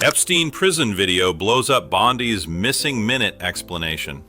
Epstein prison video blows up Bondi's missing minute explanation.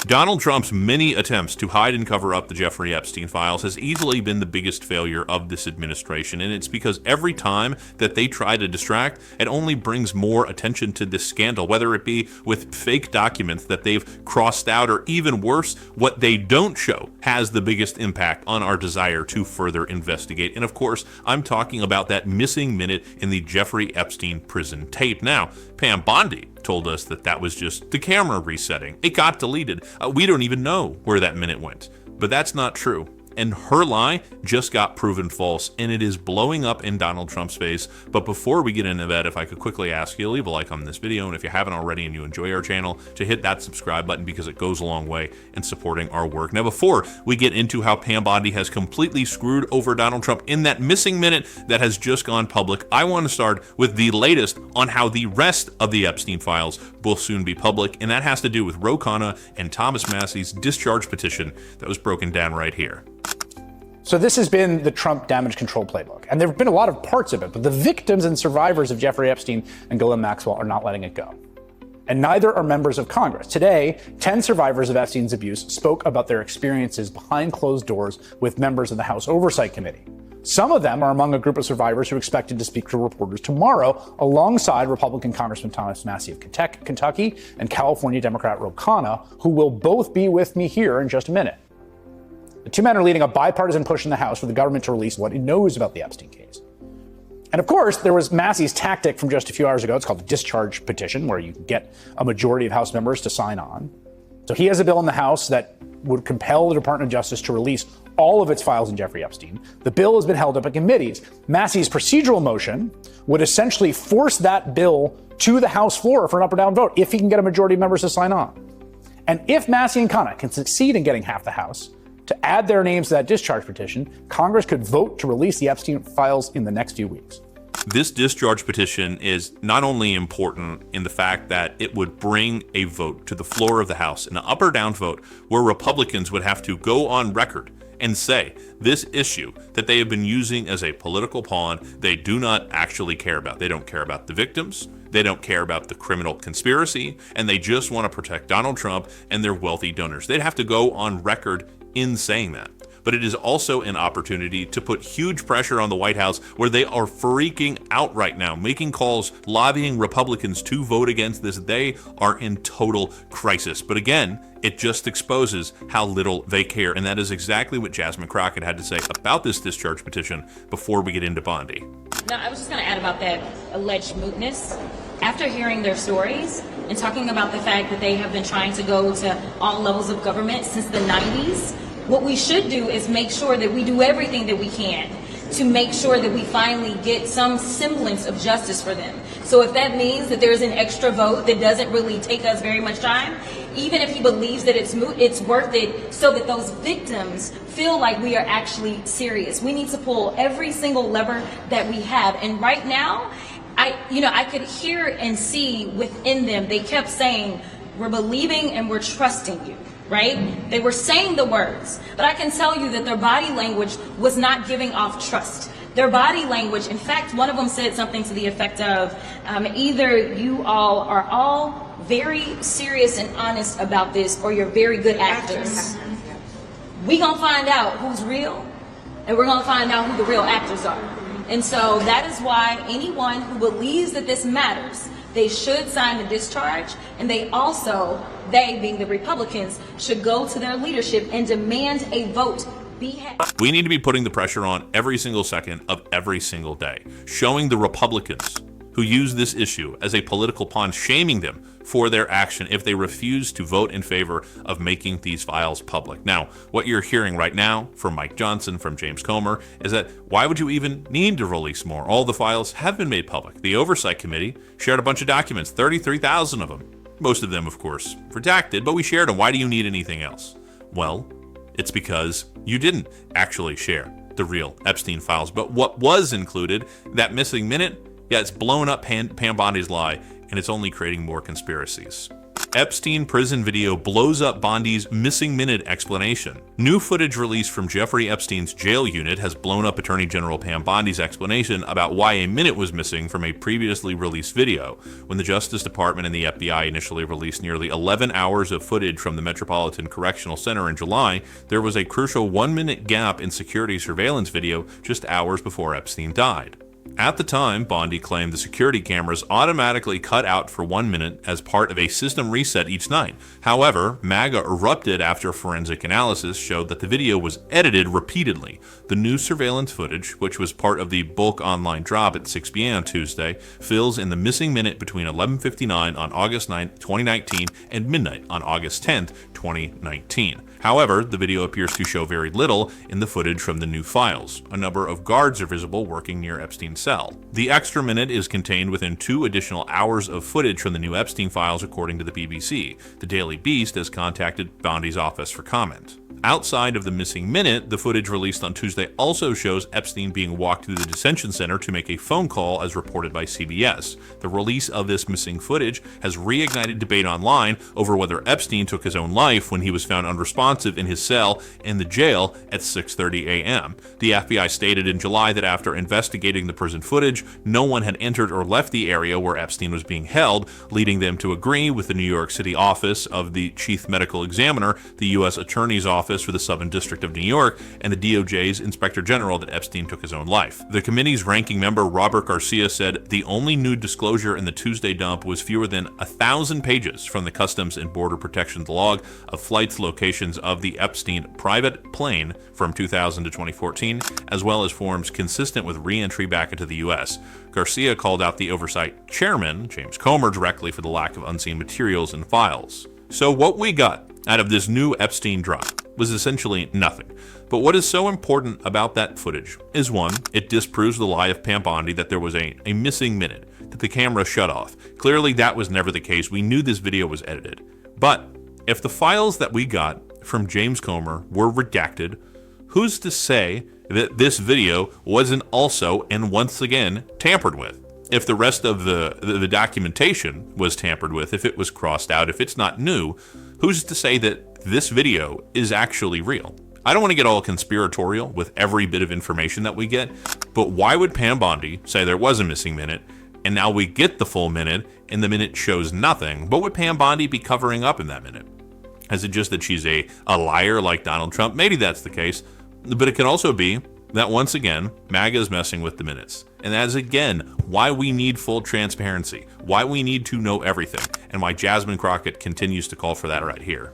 Donald Trump's many attempts to hide and cover up the Jeffrey Epstein files has easily been the biggest failure of this administration, and it's because every time that they try to distract, it only brings more attention to this scandal, whether it be with fake documents that they've crossed out, or even worse, what they don't show has the biggest impact on our desire to further investigate. And of course, I'm talking about that missing minute in the Jeffrey Epstein prison tape. Now, Pam Bondi told us that that was just the camera resetting. It got deleted. We don't even know where that minute went, but that's not true. And her lie just got proven false, and it is blowing up in Donald Trump's face. But before we get into that, if I could quickly ask you to leave a like on this video, and if you haven't already and you enjoy our channel, to hit that subscribe button, because it goes a long way in supporting our work. Now, before we get into how Pam Bondi has completely screwed over Donald Trump in that missing minute that has just gone public, I want to start with the latest on how the rest of the Epstein files will soon be public, and that has to do with Ro Khanna and Thomas Massie's discharge petition that was broken down right here. So this has been the Trump damage control playbook, and there have been a lot of parts of it, but the victims and survivors of Jeffrey Epstein and Ghislaine Maxwell are not letting it go. And neither are members of Congress. Today, 10 survivors of Epstein's abuse spoke about their experiences behind closed doors with members of the House Oversight Committee. Some of them are among a group of survivors who expected to speak to reporters tomorrow, alongside Republican Congressman Thomas Massie of Kentucky and California Democrat Ro Khanna, who will both be with me here in just a minute. The two men are leading a bipartisan push in the House for the government to release what it knows about the Epstein case. And of course, there was Massie's tactic from just a few hours ago. It's called the discharge petition, where you get a majority of House members to sign on. So he has a bill in the House that would compel the Department of Justice to release all of its files in Jeffrey Epstein. The bill has been held up in committees. Massie's procedural motion would essentially force that bill to the House floor for an up or down vote if he can get a majority of members to sign on. And if Massie and Khanna can succeed in getting half the House to add their names to that discharge petition, Congress could vote to release the Epstein files in the next few weeks. This discharge petition is not only important in the fact that it would bring a vote to the floor of the House, an up or down vote, where Republicans would have to go on record and say this issue that they have been using as a political pawn, they do not actually care about. They don't care about the victims, they don't care about the criminal conspiracy, and they just want to protect Donald Trump and their wealthy donors. They'd have to go on record in saying that. But it is also an opportunity to put huge pressure on the White House, where they are freaking out right now, making calls, lobbying Republicans to vote against this. They are in total crisis. But again, it just exposes how little they care. And that is exactly what Jasmine Crockett had to say about this discharge petition before we get into Bondi. No, I was just going to add about that alleged mootness. After hearing their stories and talking about the fact that they have been trying to go to all levels of government since the 90s, what we should do is make sure that we do everything that we can to make sure that we finally get some semblance of justice for them. So if that means that there's an extra vote that doesn't really take us very much time, even if he believes that it's moot, it's worth it so that those victims feel like we are actually serious. We need to pull every single lever that we have. And right now, I could hear and see within them, they kept saying, we're believing and we're trusting you. Right? They were saying the words, but I can tell you that their body language was not giving off trust. Their body language, in fact, one of them said something to the effect of, either you all are all very serious and honest about this, or you're very good actors. We gonna find out who's real, and we're gonna find out who the real actors are. And so that is why anyone who believes that this matters, they should sign the discharge, and they also, they being the Republicans, should go to their leadership and demand a vote be had. We need to be putting the pressure on every single second of every single day, showing the Republicans who use this issue as a political pawn, shaming them for their action if they refuse to vote in favor of making these files public. Now, what you're hearing right now from Mike Johnson, from James Comer, is that why would you even need to release more? All the files have been made public. The Oversight Committee shared a bunch of documents, 33,000 of them. Most of them, of course, redacted, but we shared them. Why do you need anything else? Well, it's because you didn't actually share the real Epstein files. But what was included, that missing minute, yeah, it's blown up Pam Bondi's lie and it's only creating more conspiracies. Epstein prison video blows up Bondi's missing minute explanation. New footage released from Jeffrey Epstein's jail unit has blown up Attorney General Pam Bondi's explanation about why a minute was missing from a previously released video. When the Justice Department and the FBI initially released nearly 11 hours of footage from the Metropolitan Correctional Center in July, there was a crucial 1-minute gap in security surveillance video just hours before Epstein died. At the time, Bondi claimed the security cameras automatically cut out for 1 minute as part of a system reset each night. However, MAGA erupted after forensic analysis showed that the video was edited repeatedly. The new surveillance footage, which was part of the bulk online drop at 6 p.m. on Tuesday, fills in the missing minute between 11:59 on August 9, 2019 and midnight on August 10, 2019. However, the video appears to show very little in the footage from the new files. A number of guards are visible working near Epstein's cell. The extra minute is contained within 2 additional hours of footage from the new Epstein files, according to the BBC. The Daily Beast has contacted Bondi's office for comment. Outside of the missing minute, the footage released on Tuesday also shows Epstein being walked through the detention center to make a phone call, as reported by CBS. The release of this missing footage has reignited debate online over whether Epstein took his own life when he was found unresponsive in his cell in the jail at 6:30 a.m. The FBI stated in July that after investigating the prison footage, no one had entered or left the area where Epstein was being held, leading them to agree with the New York City office of the Chief Medical Examiner, the U.S. Attorney's Office for the Southern District of New York, and the DOJ's Inspector General that Epstein took his own life. The committee's ranking member, Robert Garcia, said the only new disclosure in the Tuesday dump was fewer than 1,000 pages from the Customs and Border Protection's log of flights locations of the Epstein private plane from 2000 to 2014, as well as forms consistent with re-entry back into the U.S. Garcia called out the oversight chairman, James Comer, directly for the lack of unseen materials and files. So what we got out of this new Epstein drop was essentially nothing. But what is so important about that footage is, one, it disproves the lie of Pam Bondi that there was a missing minute, that the camera shut off. Clearly that was never the case. We knew this video was edited. But if the files that we got from James Comer were redacted, who's to say that this video wasn't also and once again tampered with? If the rest of the documentation was tampered with, if it was crossed out, if it's not new, who's to say that this video is actually real? I don't want to get all conspiratorial with every bit of information that we get, but why would Pam Bondi say there was a missing minute, and now we get the full minute, and the minute shows nothing? What would Pam Bondi be covering up in that minute? Is it just that she's a liar like Donald Trump? Maybe that's the case, but it could also be that once again, MAGA is messing with the minutes. And that is again why we need full transparency, why we need to know everything, and why Jasmine Crockett continues to call for that right here.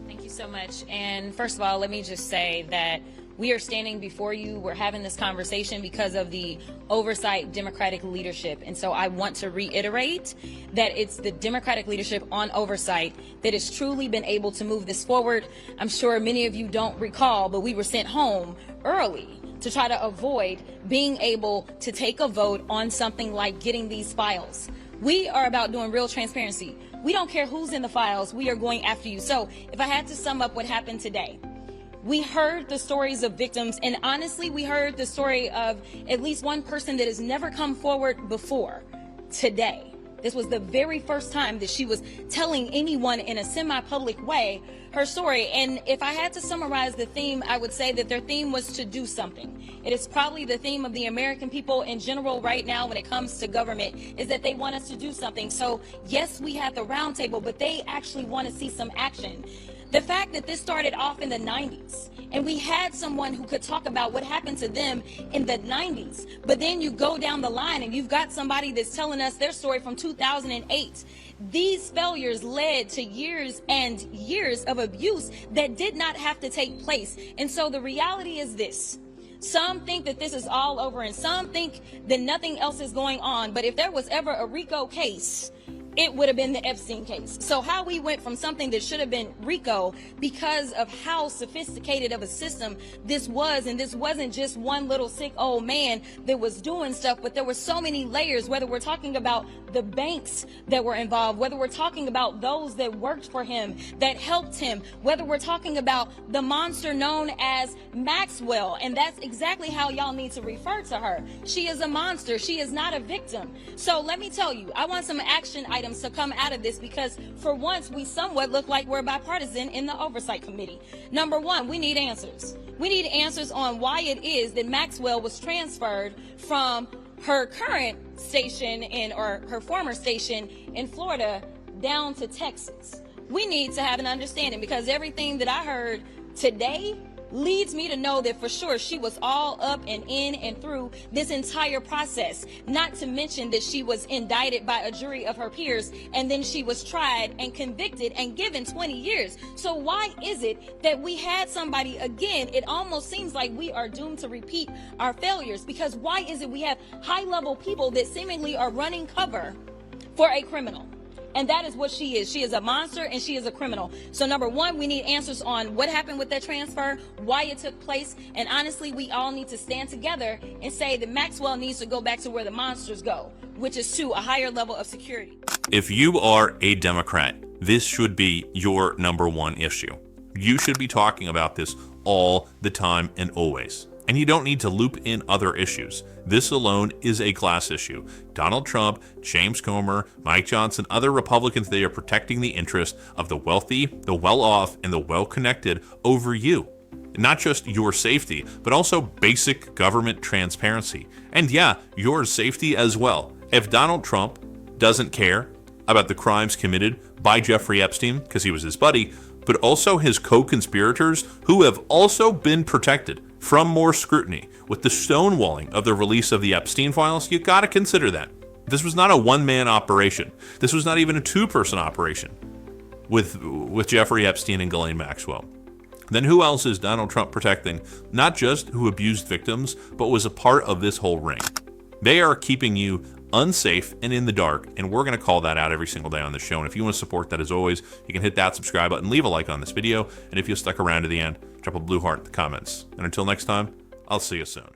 Thank you so much. And first of all, let me just say that we are standing before you. We're having this conversation because of the oversight Democratic leadership. And so I want to reiterate that it's the Democratic leadership on oversight that has truly been able to move this forward. I'm sure many of you don't recall, but we were sent home early to try to avoid being able to take a vote on something like getting these files. We are about doing real transparency. We don't care who's in the files. We are going after you. So if I had to sum up what happened today, we heard the stories of victims, and honestly, we heard the story of at least one person that has never come forward before today. This was the very first time that she was telling anyone in a semi-public way her story. And if I had to summarize the theme, I would say that their theme was to do something. It is probably the theme of the American people in general right now when it comes to government, is that they want us to do something. So yes, we had the roundtable, but they actually want to see some action. The fact that this started off in the 90s, and we had someone who could talk about what happened to them in the 90s, but then you go down the line and you've got somebody that's telling us their story from 2008. These failures led to years and years of abuse that did not have to take place. And so the reality is this. Some think that this is all over, and some think that nothing else is going on. But if there was ever a RICO case, it would have been the Epstein case. So how we went from something that should have been RICO because of how sophisticated of a system this was, and this wasn't just one little sick old man that was doing stuff, but there were so many layers, whether we're talking about the banks that were involved, whether we're talking about those that worked for him, that helped him, whether we're talking about the monster known as Maxwell, and that's exactly how y'all need to refer to her. She is a monster. She is not a victim. So let me tell you, I want some action items to come out of this, because for once we somewhat look like we're bipartisan in the oversight committee. Number one, we need answers. We need answers on why it is that Maxwell was transferred from her current station or her former station in Florida down to Texas. We need to have an understanding, because everything that I heard today leads me to know that for sure she was all up and in and through this entire process. Not to mention that she was indicted by a jury of her peers, and then she was tried and convicted and given 20 years. So why is it that we had somebody, again, it almost seems like we are doomed to repeat our failures, because why is it we have high-level people that seemingly are running cover for a criminal? And that is what she is. She is a monster and she is a criminal. So number one, we need answers on what happened with that transfer, why it took place. And honestly, we all need to stand together and say that Maxwell needs to go back to where the monsters go, which is to a higher level of security. If you are a Democrat, this should be your number one issue. You should be talking about this all the time and always. And you don't need to loop in other issues. This alone is a class issue. Donald Trump, James Comer, Mike Johnson, other Republicans, they are protecting the interests of the wealthy, the well-off, and the well-connected over you. Not just your safety, but also basic government transparency. And yeah, your safety as well. If Donald Trump doesn't care about the crimes committed by Jeffrey Epstein, because he was his buddy, but also his co-conspirators who have also been protected from more scrutiny with the stonewalling of the release of the Epstein files, you got to consider that. This was not a one-man operation. This was not even a two-person operation with Jeffrey Epstein and Ghislaine Maxwell. Then who else is Donald Trump protecting? Not just who abused victims, but was a part of this whole ring. They are keeping you unsafe and in the dark, and we're going to call that out every single day on the show. And if you want to support that, as always, you can hit that subscribe button, leave a like on this video, and if you stuck around to the end, drop a blue heart in the comments. And until next time, I'll see you soon.